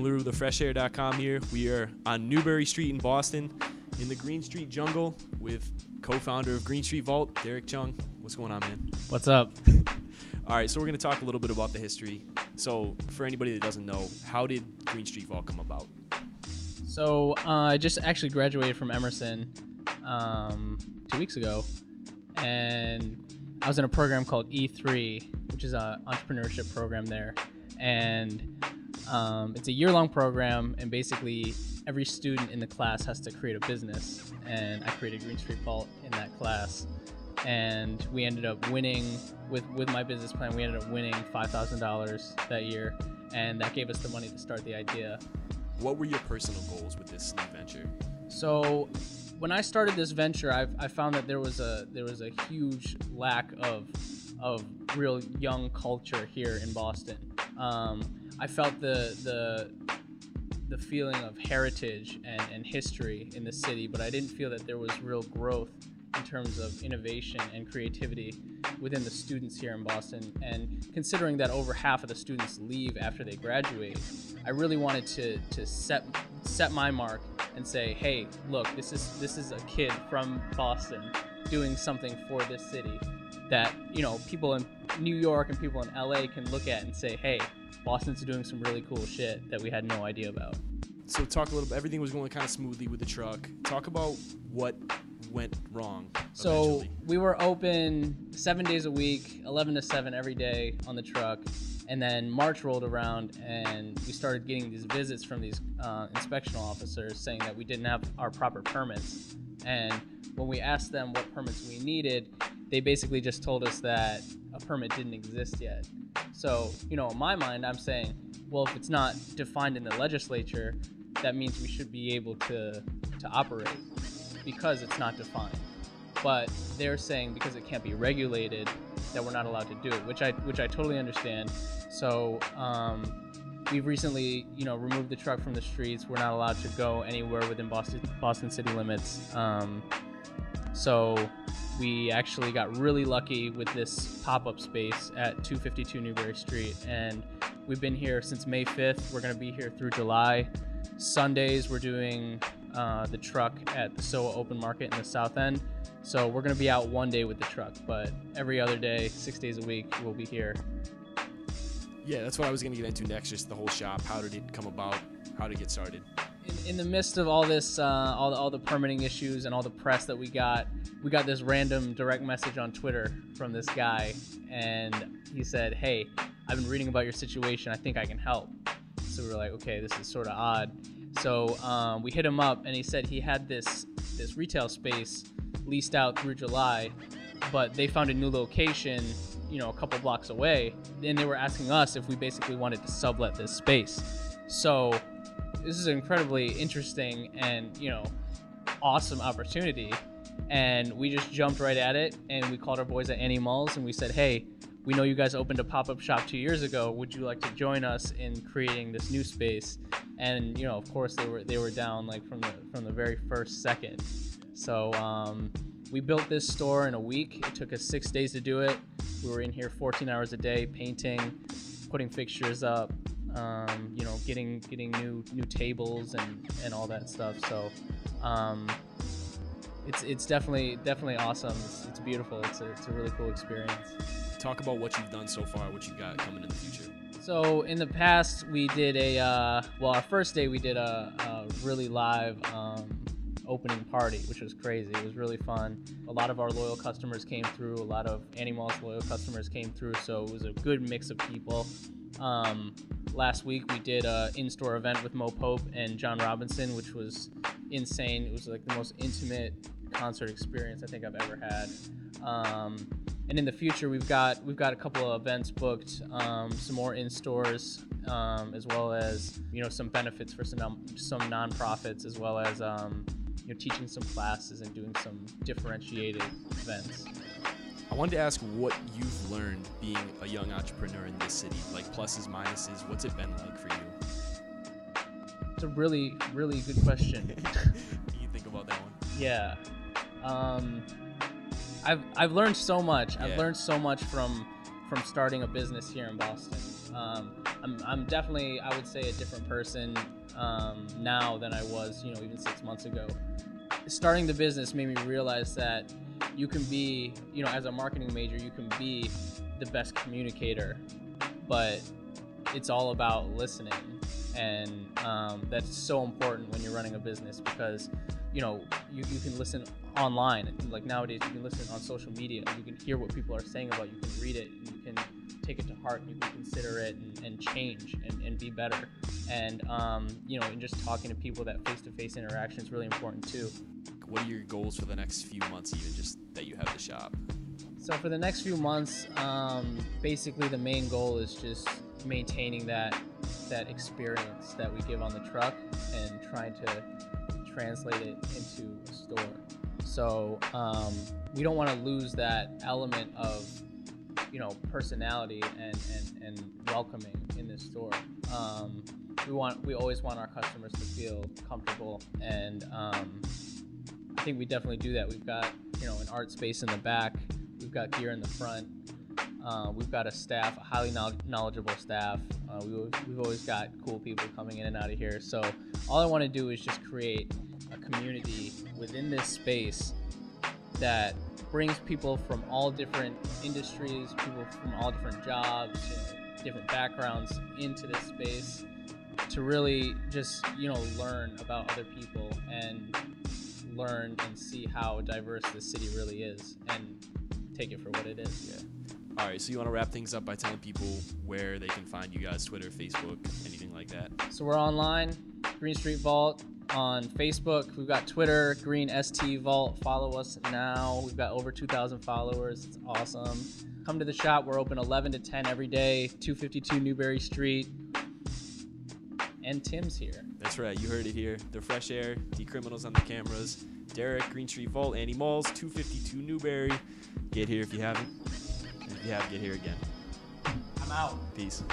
Larew, thefreshair.com here. We are on Newbury Street in Boston, in the Green Street jungle, with co-founder of Green Street Vault, Derrick Cheung. What's going on, man? What's up? All right, so we're going to talk a little bit about the history. So for anybody that doesn't know, how did Green Street Vault come about? So I just actually graduated from Emerson 2 weeks ago, and I was in a program called E3, which is an entrepreneurship program there. And it's a year-long program, and basically every student in the class has to create a business. And I created Green Street Vault in that class. And we ended up winning with my business plan. We ended up winning $5,000 that year, and that gave us the money to start the idea. What were your personal goals with this new venture? So when I started this venture, I found that there was a huge lack of real young culture here in Boston. I felt the feeling of heritage and history in the city, but I didn't feel that there was real growth in terms of innovation and creativity within the students here in Boston. And considering that over half of the students leave after they graduate, I really wanted to set my mark and say, hey, look, this is a kid from Boston doing something for this city that, you know, people in New York and people in LA can look at and say, hey, Boston's doing some really cool shit that we had no idea about. So talk a little bit, everything was going kind of smoothly with the truck. Talk about what went wrong So we were open 7 days a week, 11 to 7 every day on the truck. And then March rolled around, and we started getting these visits from these inspectional officers saying that we didn't have our proper permits. And when we asked them what permits we needed, they basically just told us that a permit didn't exist yet. So, you know, in my mind, I'm saying, well, if it's not defined in the legislature, that means we should be able to operate because it's not defined. But they're saying because it can't be regulated that we're not allowed to do it, which I totally understand. So we've recently, you know, removed the truck from the streets. We're not allowed to go anywhere within Boston city limits. So we actually got really lucky with this pop-up space at 252 Newbury Street, and we've been here since May 5th. We're going to be here through July. Sundays we're doing the truck at the SOA Open Market in the South End. So we're going to be out one day with the truck, but every other day, 6 days a week, we'll be here. Yeah, that's what I was going to get into next, just the whole shop. How did it come about? How did it get started? In the midst of all this, all the permitting issues and all the press that we got this random direct message on Twitter from this guy, and he said, hey, I've been reading about your situation. I think I can help. So we were like, okay, this is sort of odd. So we hit him up, and he said he had this retail space leased out through July, but they found a new location, you know, a couple blocks away, and they were asking us if we basically wanted to sublet this space. So this is an incredibly interesting and, you know, awesome opportunity, and we just jumped right at it, and we called our boys at Annie Malls, and we said, hey, we know you guys opened a pop-up shop 2 years ago. Would you like to join us in creating this new space? And, you know, of course they were down like from the very first second. So we built this store in a week. It took us 6 days to do it. We were in here 14 hours a day, painting, putting fixtures up, you know, getting new tables and all that stuff. So it's definitely awesome. It's beautiful. It's a really cool experience. Talk about what you've done so far, what you got coming in the future. So in the past, we did our first day we did a really live opening party, which was crazy. It was really fun. A lot of our loyal customers came through. A lot of Animal's loyal customers came through. So it was a good mix of people. Last week we did an in-store event with Mo Pope and John Robinson, which was insane. It was like the most intimate concert experience I think I've ever had. And in the future, we've got a couple of events booked, some more in stores, as well as, you know, some benefits for some nonprofits, as well as you know, teaching some classes and doing some differentiated events. I wanted to ask what you've learned being a young entrepreneur in this city, like pluses, minuses. What's it been like for you? It's a really, really good question. You think about that one? Yeah. I've learned so much. Yeah. I've learned so much from starting a business here in Boston. I'm definitely, I would say, a different person now than I was, even 6 months ago. Starting the business made me realize that you can be, as a marketing major, you can be the best communicator, but it's all about listening. And that's so important when you're running a business, because you can listen online. Like nowadays, you can listen on social media. You can hear what people are saying about you. You can read it. And you can take it to heart. You can consider it and change and be better. And and just talking to people, that face-to-face interaction is really important too. What are your goals for the next few months, even just that you have the shop? So for the next few months, basically the main goal is just maintaining that experience that we give on the truck and trying to translate it into a store. So we don't want to lose that element of personality and welcoming in this store. We always want our customers to feel comfortable, and I think we definitely do that. We've got an art space in the back. We've got gear in the front. We've got a highly knowledgeable staff. We've always got cool people coming in and out of here. So all I want to do is just create a community within this space that brings people from all different industries, people from all different jobs, different backgrounds into this space to really just, learn about other people and learn and see how diverse this city really is and take it for what it is. Yeah. All right, so you want to wrap things up by telling people where they can find you guys, Twitter, Facebook, anything like that? So we're online, Green Street Vault on Facebook. We've got Twitter, Green ST Vault. Follow us now. We've got over 2,000 followers. It's awesome. Come to the shop. We're open 11 to 10 every day, 252 Newbury Street. And Tim's here. That's right. You heard it here. The Fresh Air, D-Criminals on the cameras. Derrick, Green Street Vault, Annie Malls, 252 Newbury. Get here if you haven't. If you have, get here again. I'm out. Peace.